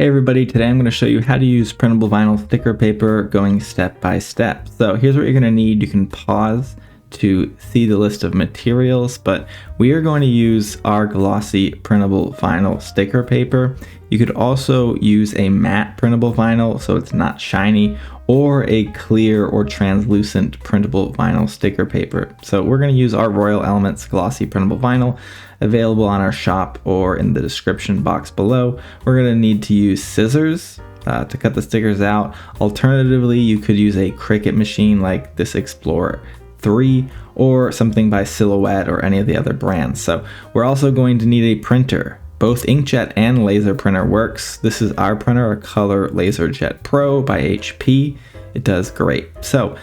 Hey everybody, today I'm going to show you how to use printable vinyl sticker paper going step by step. So here's what you're going to need. You can pause to see the list of materials, but we are going to use our glossy printable vinyl sticker paper. You could also use a matte printable vinyl so it's not shiny, or a clear or translucent printable vinyl sticker paper. So we're going to use our Royal Elements glossy printable vinyl, available on our shop or in the description box below. We're going to need to use scissors to cut the stickers out. Alternatively, you could use a Cricut machine like this Explorer 3 or something by Silhouette or any of the other brands. So we're also going to need a printer. Both inkjet and laser printer works. This is our printer, a Color LaserJet Pro by HP. It does great. So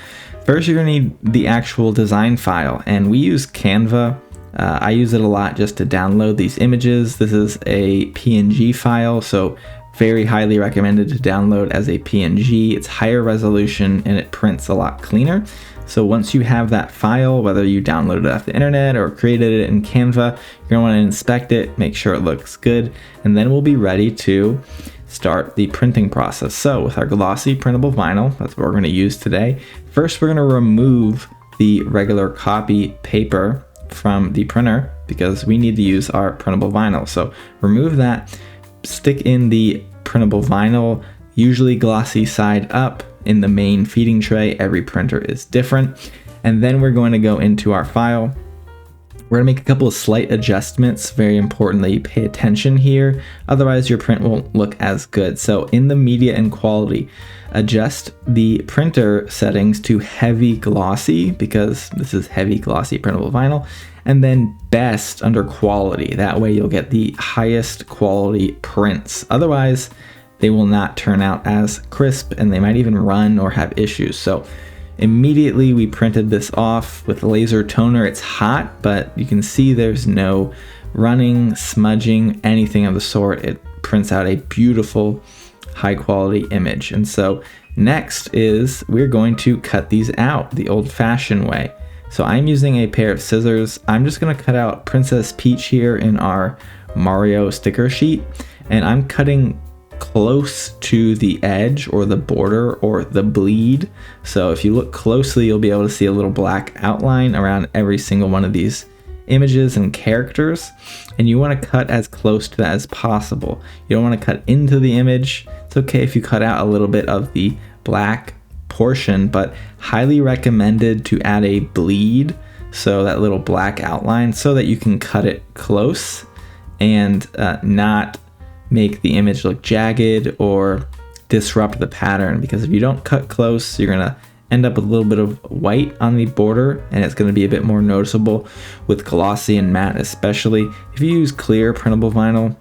first you're gonna need the actual design file, and we use Canva. I use it a lot just to download these images. This is a PNG file, so very highly recommended to download as a PNG. It's higher resolution and it prints a lot cleaner. So once you have that file, whether you downloaded it off the internet or created it in Canva, you're gonna wanna inspect it, make sure it looks good, and then we'll be ready to start the printing process. So with our glossy printable vinyl, that's what we're gonna use today. First, we're gonna remove the regular copy paper from the printer because we need to use our printable vinyl. So remove that, stick in the printable vinyl, usually glossy side up, in the main feeding tray. Every printer is different. And then we're going to go into our file. We're gonna make a couple of slight adjustments. Very important that you pay attention here. Otherwise your print won't look as good. So in the media and quality, adjust the printer settings to heavy glossy because this is heavy glossy printable vinyl. And then best under quality. That way you'll get the highest quality prints. Otherwise, they will not turn out as crisp and they might even run or have issues. So immediately we printed this off with laser toner. It's hot, but you can see there's no running, smudging, anything of the sort. It prints out a beautiful high quality image. And so next is we're going to cut these out the old fashioned way. So I'm using a pair of scissors. I'm just gonna cut out Princess Peach here in our Mario sticker sheet, and I'm cutting close to the edge or the border or the bleed. So if you look closely, you'll be able to see a little black outline around every single one of these images and characters, and you want to cut as close to that as possible. You don't want to cut into the image. It's okay if you cut out a little bit of the black portion, but highly recommended to add a bleed, so that little black outline, so that you can cut it close and not make the image look jagged or disrupt the pattern. Because if you don't cut close, you're gonna end up with a little bit of white on the border and it's gonna be a bit more noticeable with glossy and matte. Especially if you use clear printable vinyl,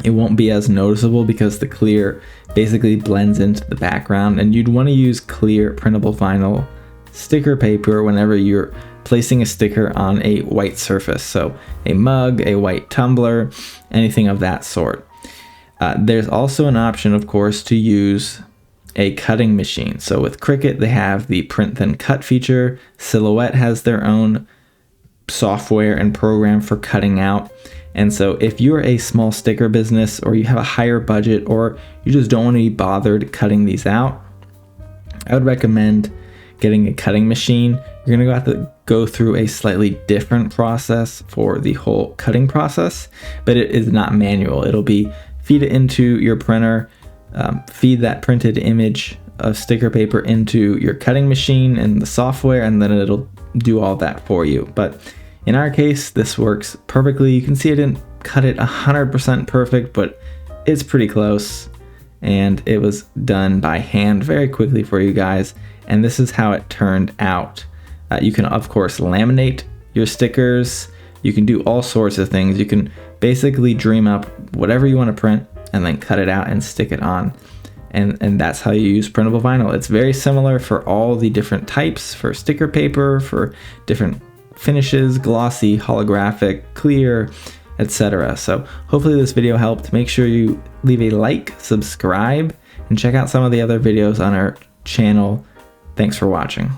it won't be as noticeable because the clear basically blends into the background, and you'd want to use clear printable vinyl sticker paper whenever you're placing a sticker on a white surface. So a mug, a white tumbler, anything of that sort. There's also an option, of course, to use a cutting machine. So with Cricut, they have the print then cut feature. Silhouette has their own software and program for cutting out. And so if you're a small sticker business, or you have a higher budget, or you just don't want to be bothered cutting these out, I would recommend getting a cutting machine. You're gonna have to go through a slightly different process for the whole cutting process, but it is not manual. It'll be feed it into your printer, feed that printed image of sticker paper into your cutting machine and the software, and then it'll do all that for you. But in our case, this works perfectly. You can see I didn't cut it 100% perfect, but it's pretty close, and it was done by hand very quickly for you guys. And this is how it turned out. You can, of course, laminate your stickers. You can do all sorts of things. You can basically dream up whatever you want to print and then cut it out and stick it on. And that's how you use printable vinyl. It's very similar for all the different types, for sticker paper, for different finishes, glossy, holographic, clear, etc. So hopefully this video helped. Make sure you leave a like, subscribe, and check out some of the other videos on our channel. Thanks for watching.